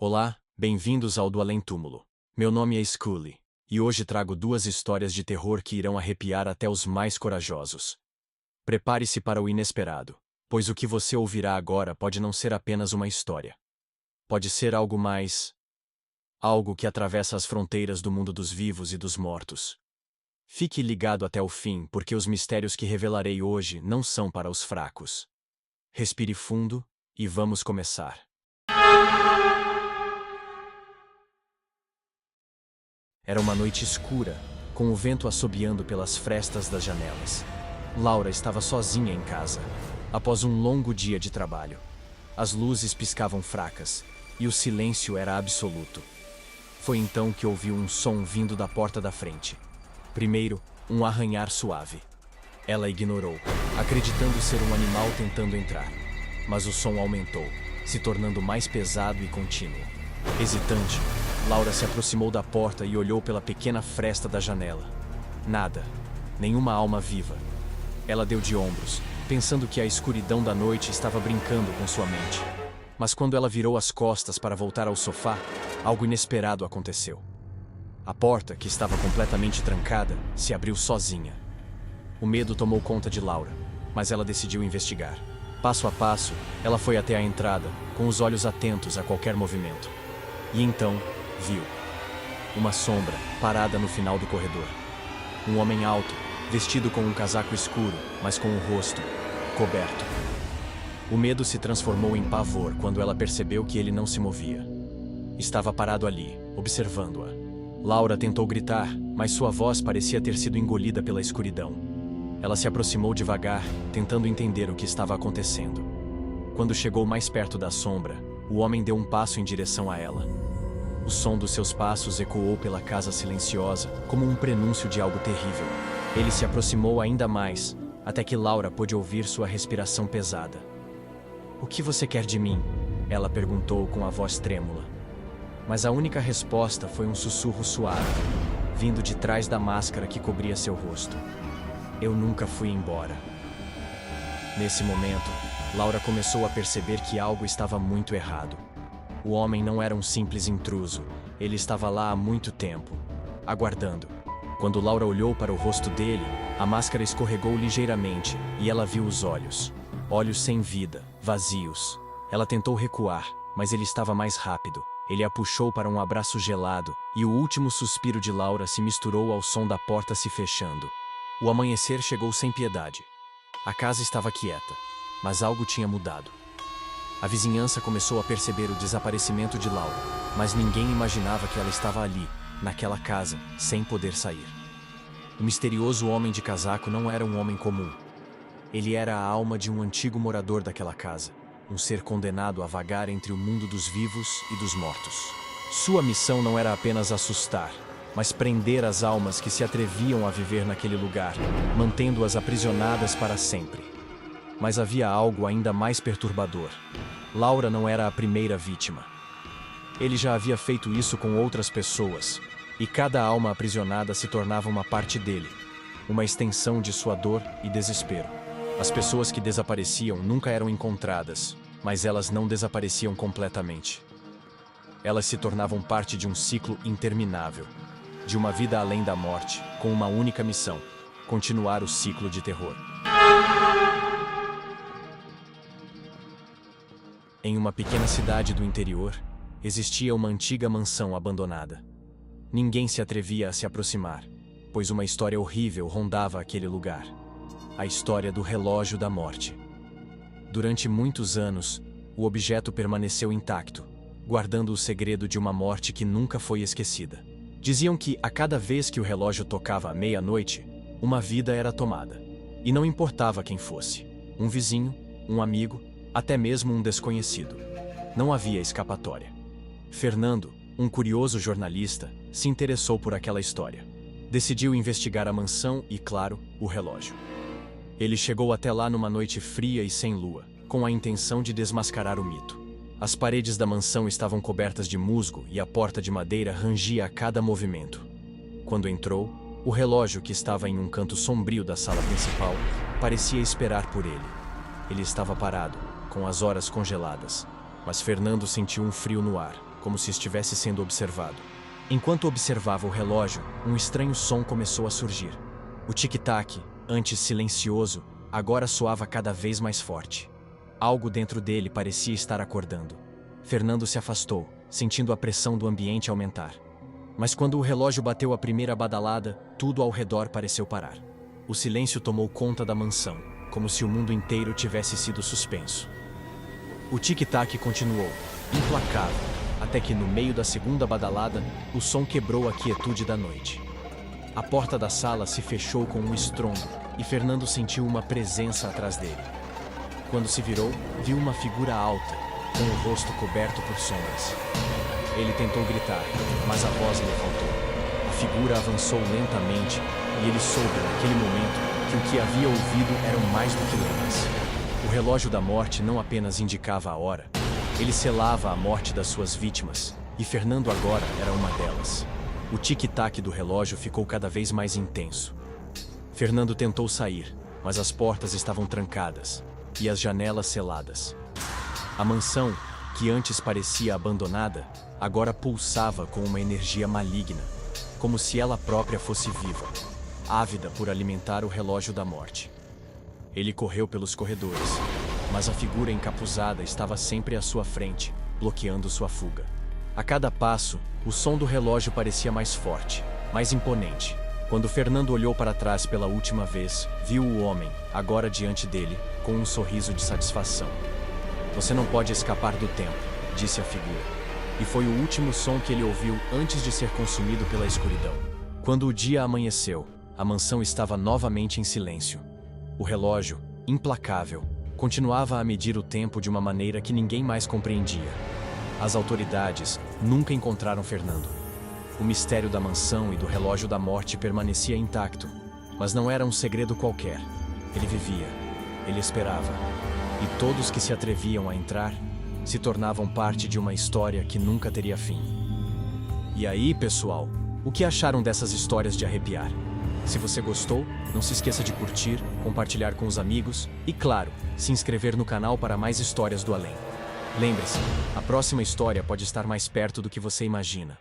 Olá, bem-vindos ao Do Além Túmulo. Meu nome é Scully, e hoje trago duas histórias de terror que irão arrepiar até os mais corajosos. Prepare-se para o inesperado, pois o que você ouvirá agora pode não ser apenas uma história. Pode ser algo mais. Algo que atravessa as fronteiras do mundo dos vivos e dos mortos. Fique ligado até o fim, porque os mistérios que revelarei hoje não são para os fracos. Respire fundo, e vamos começar. Era uma noite escura, com o vento assobiando pelas frestas das janelas. Laura estava sozinha em casa, após um longo dia de trabalho. As luzes piscavam fracas, e o silêncio era absoluto. Foi então que ouviu um som vindo da porta da frente. Primeiro, um arranhar suave. Ela ignorou, acreditando ser um animal tentando entrar. Mas o som aumentou, se tornando mais pesado e contínuo. Hesitante, Laura se aproximou da porta e olhou pela pequena fresta da janela. Nada. Nenhuma alma viva. Ela deu de ombros, pensando que a escuridão da noite estava brincando com sua mente. Mas quando ela virou as costas para voltar ao sofá, algo inesperado aconteceu. A porta, que estava completamente trancada, se abriu sozinha. O medo tomou conta de Laura, mas ela decidiu investigar. Passo a passo, ela foi até a entrada, com os olhos atentos a qualquer movimento. E então, viu uma sombra parada no final do corredor. Um homem alto, vestido com um casaco escuro, mas com o rosto coberto. O medo se transformou em pavor quando ela percebeu que ele não se movia. Estava parado ali, observando-a. Laura tentou gritar, mas sua voz parecia ter sido engolida pela escuridão. Ela se aproximou devagar, tentando entender o que estava acontecendo. Quando chegou mais perto da sombra, o homem deu um passo em direção a ela. O som dos seus passos ecoou pela casa silenciosa, como um prenúncio de algo terrível. Ele se aproximou ainda mais, até que Laura pôde ouvir sua respiração pesada. "O que você quer de mim?" ela perguntou com a voz trêmula. Mas a única resposta foi um sussurro suave, vindo de trás da máscara que cobria seu rosto. "Eu nunca fui embora." Nesse momento, Laura começou a perceber que algo estava muito errado. O homem não era um simples intruso, ele estava lá há muito tempo, aguardando. Quando Laura olhou para o rosto dele, a máscara escorregou ligeiramente e ela viu os olhos. Olhos sem vida, vazios. Ela tentou recuar, mas ele estava mais rápido. Ele a puxou para um abraço gelado, e o último suspiro de Laura se misturou ao som da porta se fechando. O amanhecer chegou sem piedade. A casa estava quieta, mas algo tinha mudado. A vizinhança começou a perceber o desaparecimento de Laura, mas ninguém imaginava que ela estava ali, naquela casa, sem poder sair. O misterioso homem de casaco não era um homem comum. Ele era a alma de um antigo morador daquela casa, um ser condenado a vagar entre o mundo dos vivos e dos mortos. Sua missão não era apenas assustar, mas prender as almas que se atreviam a viver naquele lugar, mantendo-as aprisionadas para sempre. Mas havia algo ainda mais perturbador. Laura não era a primeira vítima. Ele já havia feito isso com outras pessoas, e cada alma aprisionada se tornava uma parte dele, uma extensão de sua dor e desespero. As pessoas que desapareciam nunca eram encontradas, mas elas não desapareciam completamente. Elas se tornavam parte de um ciclo interminável, de uma vida além da morte, com uma única missão: continuar o ciclo de terror. Em uma pequena cidade do interior, existia uma antiga mansão abandonada. Ninguém se atrevia a se aproximar, pois uma história horrível rondava aquele lugar. A história do relógio da morte. Durante muitos anos, o objeto permaneceu intacto, guardando o segredo de uma morte que nunca foi esquecida. Diziam que, a cada vez que o relógio tocava à meia-noite, uma vida era tomada. E não importava quem fosse: um vizinho, um amigo, até mesmo um desconhecido. Não havia escapatória. Fernando, um curioso jornalista, se interessou por aquela história. Decidiu investigar a mansão e, claro, o relógio. Ele chegou até lá numa noite fria e sem lua, com a intenção de desmascarar o mito. As paredes da mansão estavam cobertas de musgo e a porta de madeira rangia a cada movimento. Quando entrou, o relógio, que estava em um canto sombrio da sala principal, parecia esperar por ele. Ele estava parado, com as horas congeladas, mas Fernando sentiu um frio no ar, como se estivesse sendo observado. Enquanto observava o relógio, um estranho som começou a surgir. O tic-tac, antes silencioso, agora soava cada vez mais forte. Algo dentro dele parecia estar acordando. Fernando se afastou, sentindo a pressão do ambiente aumentar. Mas quando o relógio bateu a primeira badalada, tudo ao redor pareceu parar. O silêncio tomou conta da mansão, como se o mundo inteiro tivesse sido suspenso. O tic-tac continuou, implacável, até que no meio da segunda badalada, o som quebrou a quietude da noite. A porta da sala se fechou com um estrondo e Fernando sentiu uma presença atrás dele. Quando se virou, viu uma figura alta, com o rosto coberto por sombras. Ele tentou gritar, mas a voz lhe faltou. A figura avançou lentamente e ele soube, naquele momento, que o que havia ouvido eram mais do que lendas. O relógio da morte não apenas indicava a hora, ele selava a morte das suas vítimas, e Fernando agora era uma delas. O tic-tac do relógio ficou cada vez mais intenso. Fernando tentou sair, mas as portas estavam trancadas e as janelas seladas. A mansão, que antes parecia abandonada, agora pulsava com uma energia maligna, como se ela própria fosse viva, ávida por alimentar o relógio da morte. Ele correu pelos corredores, mas a figura encapuzada estava sempre à sua frente, bloqueando sua fuga. A cada passo, o som do relógio parecia mais forte, mais imponente. Quando Fernando olhou para trás pela última vez, viu o homem, agora diante dele, com um sorriso de satisfação. "Você não pode escapar do tempo", disse a figura. E foi o último som que ele ouviu antes de ser consumido pela escuridão. Quando o dia amanheceu, a mansão estava novamente em silêncio. O relógio, implacável, continuava a medir o tempo de uma maneira que ninguém mais compreendia. As autoridades nunca encontraram Fernando. O mistério da mansão e do relógio da morte permanecia intacto, mas não era um segredo qualquer. Ele vivia, ele esperava, e todos que se atreviam a entrar se tornavam parte de uma história que nunca teria fim. E aí, pessoal, o que acharam dessas histórias de arrepiar? Se você gostou, não se esqueça de curtir, compartilhar com os amigos e, claro, se inscrever no canal para mais histórias do além. Lembre-se, a próxima história pode estar mais perto do que você imagina.